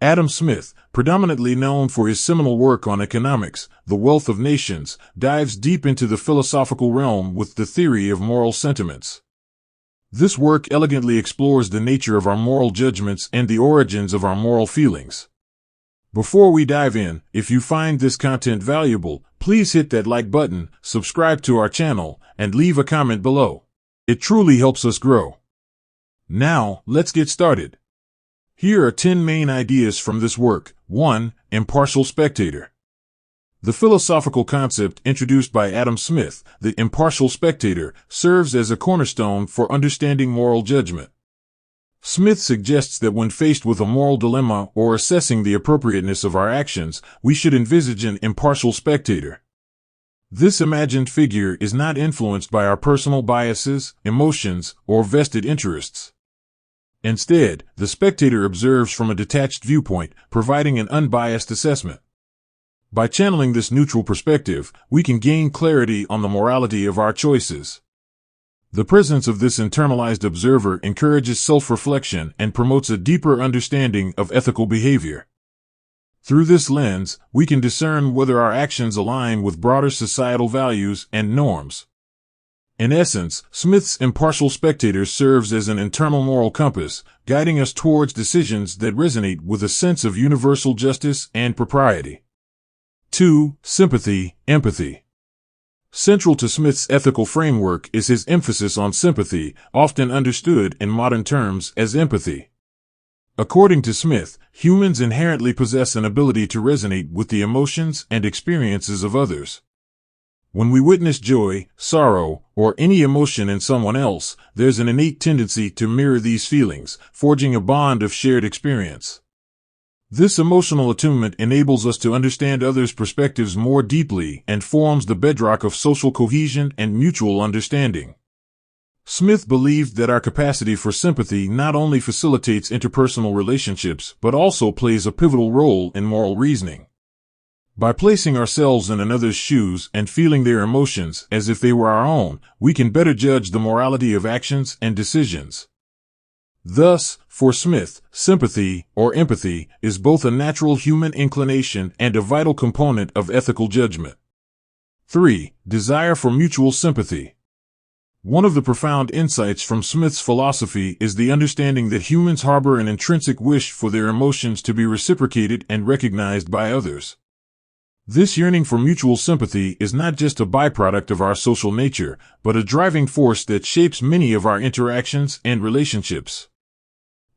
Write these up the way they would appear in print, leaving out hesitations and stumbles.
Adam Smith, predominantly known for his seminal work on economics, The Wealth of Nations, dives deep into the philosophical realm with the theory of moral sentiments. This work elegantly explores the nature of our moral judgments and the origins of our moral feelings. Before we dive in, if you find this content valuable, please hit that like button, subscribe to our channel, and leave a comment below. It truly helps us grow. Now, let's get started. Here are 10 main ideas from this work. 1. Impartial Spectator. The philosophical concept introduced by Adam Smith, the impartial spectator, serves as a cornerstone for understanding moral judgment. Smith suggests that when faced with a moral dilemma or assessing the appropriateness of our actions, we should envisage an impartial spectator. This imagined figure is not influenced by our personal biases, emotions, or vested interests. Instead, the spectator observes from a detached viewpoint, providing an unbiased assessment. By channeling this neutral perspective, we can gain clarity on the morality of our choices. The presence of this internalized observer encourages self-reflection and promotes a deeper understanding of ethical behavior. Through this lens, we can discern whether our actions align with broader societal values and norms. In essence, Smith's impartial spectator serves as an internal moral compass, guiding us towards decisions that resonate with a sense of universal justice and propriety. 2. Sympathy, empathy. Central to Smith's ethical framework is his emphasis on sympathy, often understood in modern terms as empathy. According to Smith, humans inherently possess an ability to resonate with the emotions and experiences of others. When we witness joy, sorrow, or any emotion in someone else, there's an innate tendency to mirror these feelings, forging a bond of shared experience. This emotional attunement enables us to understand others' perspectives more deeply and forms the bedrock of social cohesion and mutual understanding. Smith believed that our capacity for sympathy not only facilitates interpersonal relationships but also plays a pivotal role in moral reasoning. By placing ourselves in another's shoes and feeling their emotions as if they were our own, we can better judge the morality of actions and decisions. Thus, for Smith, sympathy, or empathy, is both a natural human inclination and a vital component of ethical judgment. 3. Desire for mutual sympathy. One of the profound insights from Smith's philosophy is the understanding that humans harbor an intrinsic wish for their emotions to be reciprocated and recognized by others. This yearning for mutual sympathy is not just a byproduct of our social nature, but a driving force that shapes many of our interactions and relationships.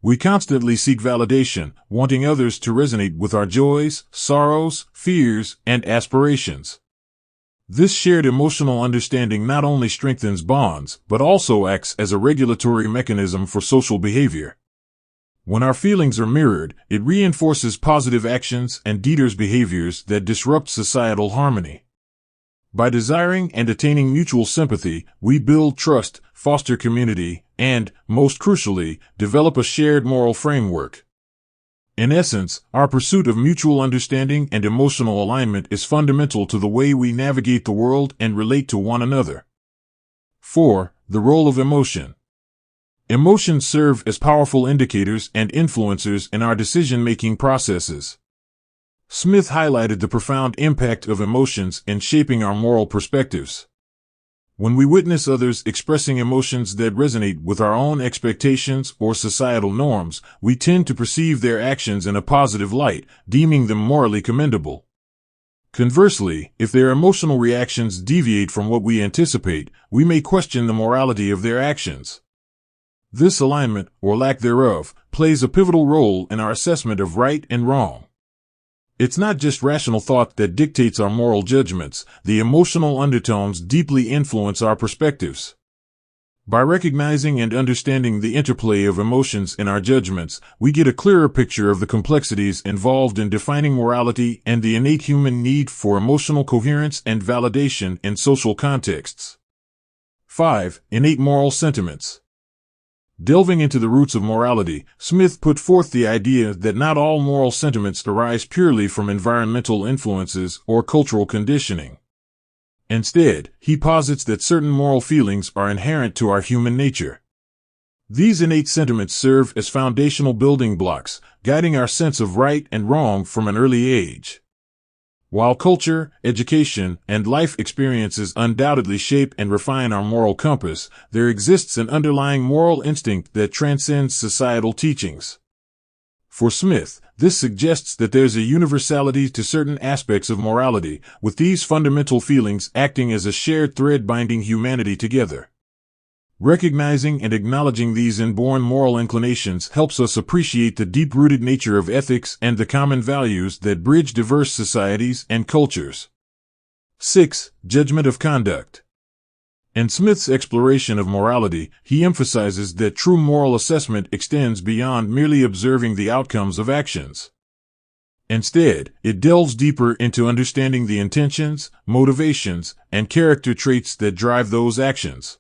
We constantly seek validation, wanting others to resonate with our joys, sorrows, fears, and aspirations. This shared emotional understanding not only strengthens bonds, but also acts as a regulatory mechanism for social behavior. When our feelings are mirrored, it reinforces positive actions and deters behaviors that disrupt societal harmony. By desiring and attaining mutual sympathy, we build trust, foster community, and, most crucially, develop a shared moral framework. In essence, our pursuit of mutual understanding and emotional alignment is fundamental to the way we navigate the world and relate to one another. 4. The role of emotion. Emotions serve as powerful indicators and influencers in our decision-making processes. Smith highlighted the profound impact of emotions in shaping our moral perspectives. When we witness others expressing emotions that resonate with our own expectations or societal norms, we tend to perceive their actions in a positive light, deeming them morally commendable. Conversely, if their emotional reactions deviate from what we anticipate, we may question the morality of their actions. This alignment, or lack thereof, plays a pivotal role in our assessment of right and wrong. It's not just rational thought that dictates our moral judgments, the emotional undertones deeply influence our perspectives. By recognizing and understanding the interplay of emotions in our judgments, we get a clearer picture of the complexities involved in defining morality and the innate human need for emotional coherence and validation in social contexts. 5. Innate moral sentiments. Delving into the roots of morality, Smith put forth the idea that not all moral sentiments arise purely from environmental influences or cultural conditioning. Instead, he posits that certain moral feelings are inherent to our human nature. These innate sentiments serve as foundational building blocks, guiding our sense of right and wrong from an early age. While culture, education, and life experiences undoubtedly shape and refine our moral compass, there exists an underlying moral instinct that transcends societal teachings. For Smith, this suggests that there's a universality to certain aspects of morality, with these fundamental feelings acting as a shared thread binding humanity together. Recognizing and acknowledging these inborn moral inclinations helps us appreciate the deep-rooted nature of ethics and the common values that bridge diverse societies and cultures. 6. Judgment of conduct. In Smith's exploration of morality, he emphasizes that true moral assessment extends beyond merely observing the outcomes of actions. Instead, it delves deeper into understanding the intentions, motivations, and character traits that drive those actions.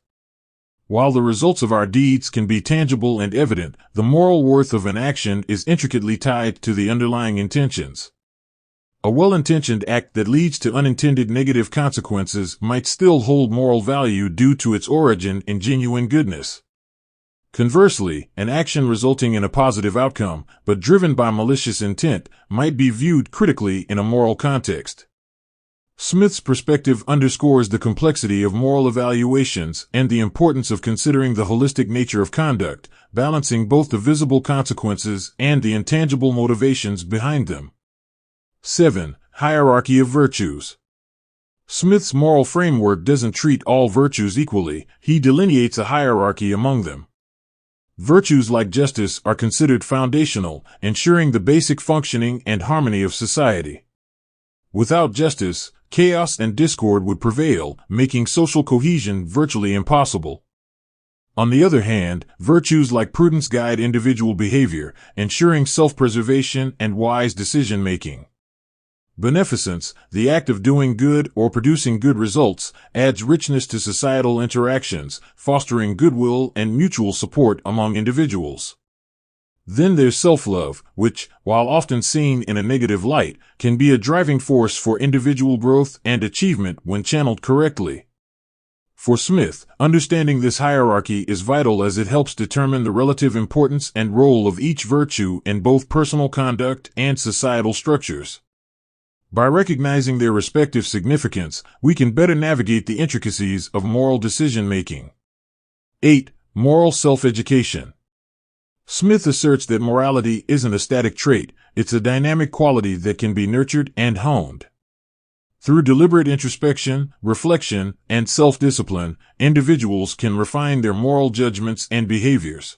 While the results of our deeds can be tangible and evident, the moral worth of an action is intricately tied to the underlying intentions. A well-intentioned act that leads to unintended negative consequences might still hold moral value due to its origin in genuine goodness. Conversely, an action resulting in a positive outcome, but driven by malicious intent, might be viewed critically in a moral context. Smith's perspective underscores the complexity of moral evaluations and the importance of considering the holistic nature of conduct, balancing both the visible consequences and the intangible motivations behind them. 7. Hierarchy of virtues. Smith's moral framework doesn't treat all virtues equally, he delineates a hierarchy among them. Virtues like justice are considered foundational, ensuring the basic functioning and harmony of society. Without justice, chaos and discord would prevail, making social cohesion virtually impossible. On the other hand, virtues like prudence guide individual behavior, ensuring self-preservation and wise decision-making. Beneficence, the act of doing good or producing good results, adds richness to societal interactions, fostering goodwill and mutual support among individuals. Then there's self-love, which, while often seen in a negative light, can be a driving force for individual growth and achievement when channeled correctly. For Smith, understanding this hierarchy is vital as it helps determine the relative importance and role of each virtue in both personal conduct and societal structures. By recognizing their respective significance, we can better navigate the intricacies of moral decision-making. 8. Moral self-education. Smith asserts that morality isn't a static trait, it's a dynamic quality that can be nurtured and honed. Through deliberate introspection, reflection, and self-discipline, individuals can refine their moral judgments and behaviors.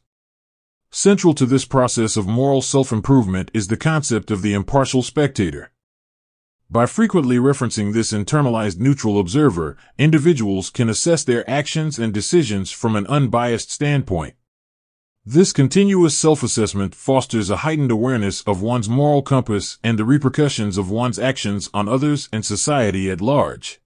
Central to this process of moral self-improvement is the concept of the impartial spectator. By frequently referencing this internalized neutral observer, individuals can assess their actions and decisions from an unbiased standpoint. This continuous self-assessment fosters a heightened awareness of one's moral compass and the repercussions of one's actions on others and society at large.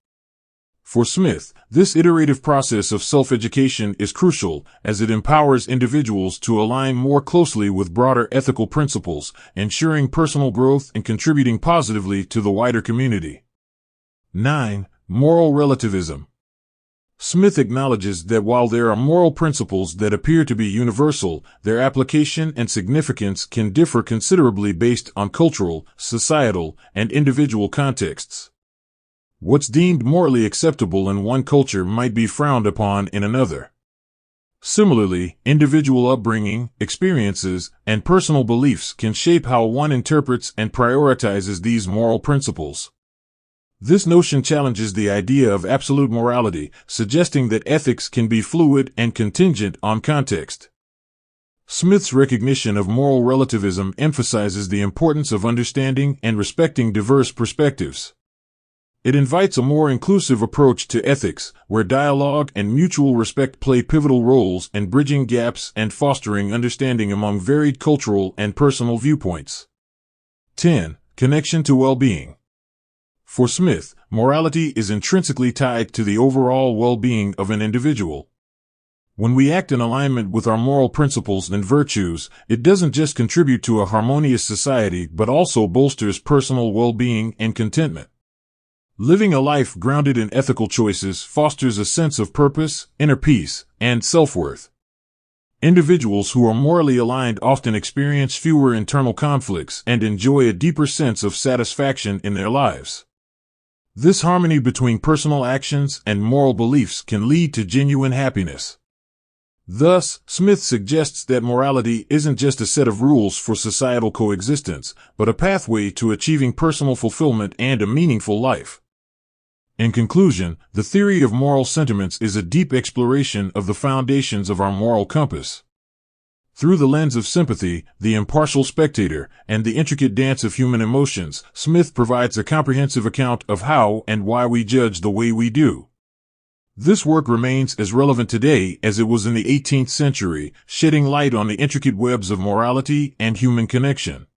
For Smith, this iterative process of self-education is crucial as it empowers individuals to align more closely with broader ethical principles, ensuring personal growth and contributing positively to the wider community. 9. Moral relativism. Smith acknowledges that while there are moral principles that appear to be universal, their application and significance can differ considerably based on cultural, societal, and individual contexts. What's deemed morally acceptable in one culture might be frowned upon in another. Similarly, individual upbringing, experiences, and personal beliefs can shape how one interprets and prioritizes these moral principles. This notion challenges the idea of absolute morality, suggesting that ethics can be fluid and contingent on context. Smith's recognition of moral relativism emphasizes the importance of understanding and respecting diverse perspectives. It invites a more inclusive approach to ethics, where dialogue and mutual respect play pivotal roles in bridging gaps and fostering understanding among varied cultural and personal viewpoints. 10. Connection to well-being. For Smith, morality is intrinsically tied to the overall well-being of an individual. When we act in alignment with our moral principles and virtues, it doesn't just contribute to a harmonious society but also bolsters personal well-being and contentment. Living a life grounded in ethical choices fosters a sense of purpose, inner peace, and self-worth. Individuals who are morally aligned often experience fewer internal conflicts and enjoy a deeper sense of satisfaction in their lives. This harmony between personal actions and moral beliefs can lead to genuine happiness. Thus, Smith suggests that morality isn't just a set of rules for societal coexistence, but a pathway to achieving personal fulfillment and a meaningful life. In conclusion, the theory of moral sentiments is a deep exploration of the foundations of our moral compass. Through the lens of sympathy, the impartial spectator, and the intricate dance of human emotions, Smith provides a comprehensive account of how and why we judge the way we do. This work remains as relevant today as it was in the 18th century, shedding light on the intricate webs of morality and human connection.